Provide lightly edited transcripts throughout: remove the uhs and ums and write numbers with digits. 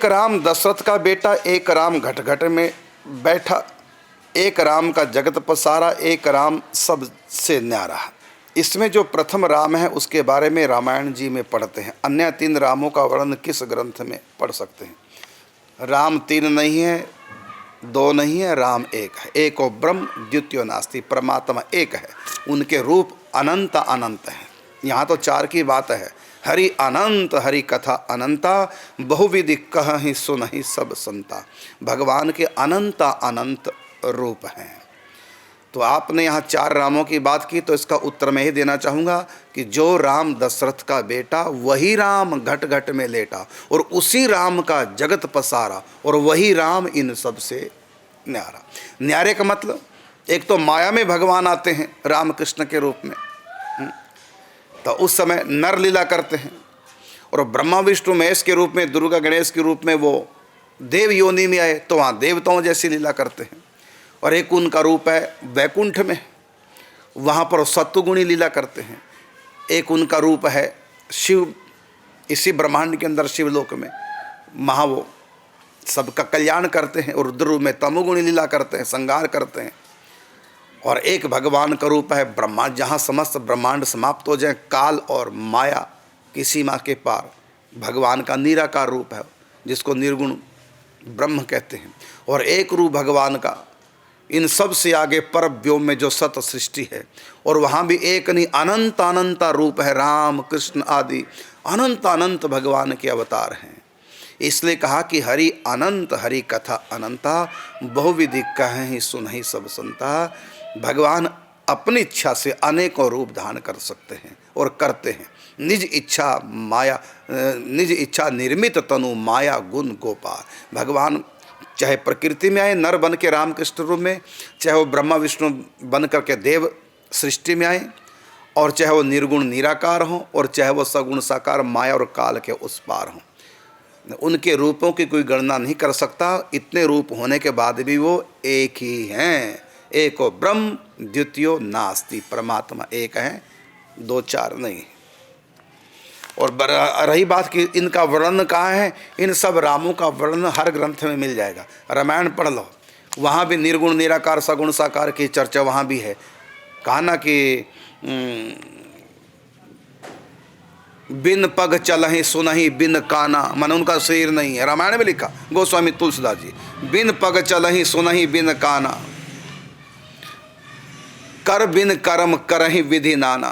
एक राम दशरथ का बेटा, एक राम घट घट में बैठा, एक राम का जगत पसारा, एक राम सबसे न्यारा। इसमें जो प्रथम राम है उसके बारे में रामायण जी में पढ़ते हैं। अन्य 3 रामों का वर्णन किस ग्रंथ में पढ़ सकते हैं? राम 3 नहीं है, 2 नहीं है, राम एक है। एको ब्रह्म द्वितीयो नास्ति, परमात्मा एक है। उनके रूप अनंत अनंत हैं। यहाँ तो 4 की बात है। हरि अनंत हरि कथा अनंता, बहुविधि कहहि सुनहि सब संता। भगवान के अनंत अनंत रूप हैं। तो आपने यहाँ 4 रामों की बात की, तो इसका उत्तर मैं ही देना चाहूँगा कि जो राम दशरथ का बेटा वही राम घट घट में लेटा, और उसी राम का जगत पसारा, और वही राम इन सब से न्यारा। न्यारे का मतलब, एक तो माया में भगवान आते हैं राम कृष्ण के रूप में, तो उस समय नर लीला करते हैं, और ब्रह्मा विष्णु महेश के रूप में, दुर्गा गणेश के रूप में वो देव योनि में आए, तो वहाँ देवताओं जैसी लीला करते हैं। और एक उनका रूप है वैकुंठ में, वहाँ पर सत्वगुणी लीला करते हैं। एक उनका रूप है शिव, इसी ब्रह्मांड के अंदर शिवलोक में, वहाँ वो सबका कल्याण करते हैं। और रुद्र रूप में तमोगुणी लीला करते हैं, संहार करते हैं। और एक भगवान का रूप है ब्रह्मा, जहाँ समस्त ब्रह्मांड समाप्त हो जाए, काल और माया की सीमा के पार भगवान का निराकार रूप है, जिसको निर्गुण ब्रह्म कहते हैं। और एक रूप भगवान का इन सब से आगे पर व्योम में जो सत सृष्टि है, और वहाँ भी एक नहीं अनंत अनंत रूप है। राम कृष्ण आदि अनंत अनंत भगवान के अवतार हैं। इसलिए कहा कि हरि अनंत हरि कथा अनंता, बहुविधि कहहि सुनहि सब संता। भगवान अपनी इच्छा से अनेकों रूप धारण कर सकते हैं और करते हैं। निज इच्छा निर्मित तनु माया गुण गोपाल। भगवान चाहे प्रकृति में आए नर बन के रामकृष्ण रूप में, चाहे वो ब्रह्मा विष्णु बन करके देव सृष्टि में आए, और चाहे वो निर्गुण निराकार हों, और चाहे वो सगुण साकार माया और काल के उस पार हों। उनके रूपों की कोई गणना नहीं कर सकता। इतने रूप होने के बाद भी वो एक ही हैं। एको ब्रह्म द्वितीयो नास्ति, परमात्मा एक है, 2 4 नहीं। और रही बात कि इनका वर्णन कहाँ है, इन सब रामों का वर्णन हर ग्रंथ में मिल जाएगा। रामायण पढ़ लो, वहाँ भी निर्गुण निराकार सगुण साकार की चर्चा वहाँ भी है। कहा ना कि बिन पग चलहि सुनहि बिन काना, मन उनका शरीर नहीं है। रामायण में लिखा गोस्वामी तुलसीदास जी, बिन पग चलहि सुनहि बिन काना, कर बिन कर्म करहि विधि नाना,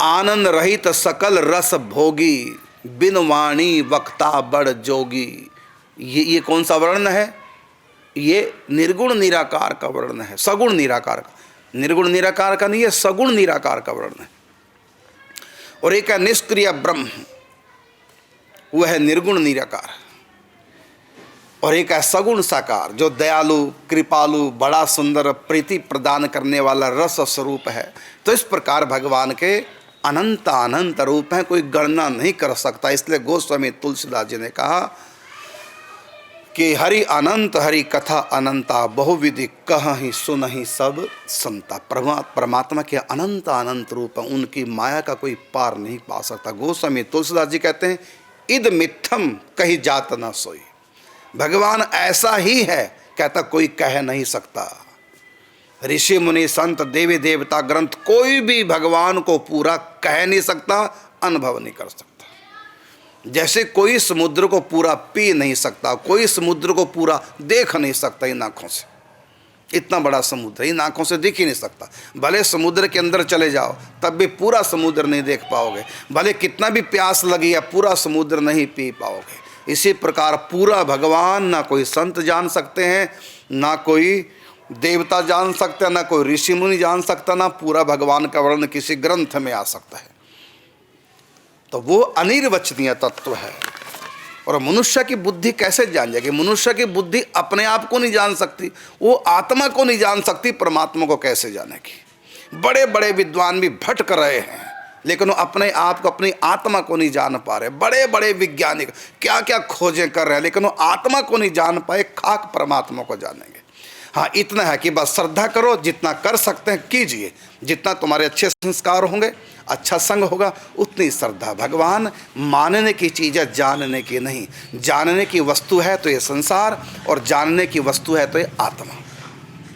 आनंद रहित सकल रस भोगी, बिन वाणी वक्ता बड़ जोगी। ये कौन सा वर्ण है? ये निर्गुण निराकार का वर्ण है, सगुण निराकार का। निर्गुण निराकार का नहीं है, सगुण निराकार का वर्ण है। और एक है निष्क्रिय ब्रह्म, वह है निर्गुण निराकार। और एक है सगुण साकार, जो दयालु कृपालु बड़ा सुंदर प्रीति प्रदान करने वाला रस स्वरूप है। तो इस प्रकार भगवान के अनंत अनंत रूप हैं, कोई गणना नहीं कर सकता। इसलिए गोस्वामी तुलसीदास जी ने कहा कि हरि अनंत हरि कथा अनंता, बहुविधि कहहि सुनहि सब संता। परमात्मा के अनंत अनंत रूप हैं, उनकी माया का कोई पार नहीं पा सकता। गोस्वामी तुलसीदास जी कहते हैं, इद मिथ्यम कही जात न सोई। भगवान ऐसा ही है, कहता कोई कह नहीं सकता। ऋषि मुनि संत देवी देवता ग्रंथ कोई भी भगवान को पूरा कह नहीं सकता, अनुभव नहीं कर सकता। जैसे कोई समुद्र को पूरा पी नहीं सकता, कोई समुद्र को पूरा देख नहीं सकता इन आँखों से। इतना बड़ा समुद्र इन आँखों से दिख ही नहीं सकता। भले समुद्र के अंदर चले जाओ तब भी पूरा समुद्र नहीं देख पाओगे। भले कितना भी प्यास लगी है, पूरा समुद्र नहीं पी पाओगे। इसी प्रकार पूरा भगवान ना कोई संत जान सकते हैं, ना कोई देवता जान सकते हैं, ना कोई ऋषि मुनि जान सकता, ना पूरा भगवान का वर्णन किसी ग्रंथ में आ सकता है। तो वो अनिर्वचनीय तत्व है। और मनुष्य की बुद्धि कैसे जान जाएगी? मनुष्य की बुद्धि अपने आप को नहीं जान सकती, वो आत्मा को नहीं जान सकती, परमात्मा को कैसे जानेगी? बड़े बड़े विद्वान भी भटक रहे हैं, लेकिन वो अपने आप को, अपनी आत्मा को नहीं जान पा रहे। बड़े बड़े वैज्ञानिक क्या क्या खोजें कर रहे हैं, लेकिन वो आत्मा को नहीं जान पाए, खाक परमात्मा को जानेंगे। हाँ, इतना है कि बस श्रद्धा करो, जितना कर सकते हैं कीजिए, जितना तुम्हारे अच्छे संस्कार होंगे, अच्छा संग होगा, उतनी श्रद्धा। भगवान मानने की चीज़ है, जानने की नहीं। जानने की वस्तु है तो ये संसार, और जानने की वस्तु है तो ये आत्मा।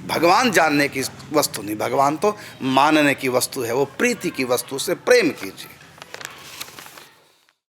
भगवान जानने की वस्तु नहीं, भगवान तो मानने की वस्तु है। वो प्रीति की वस्तु से प्रेम कीजिए।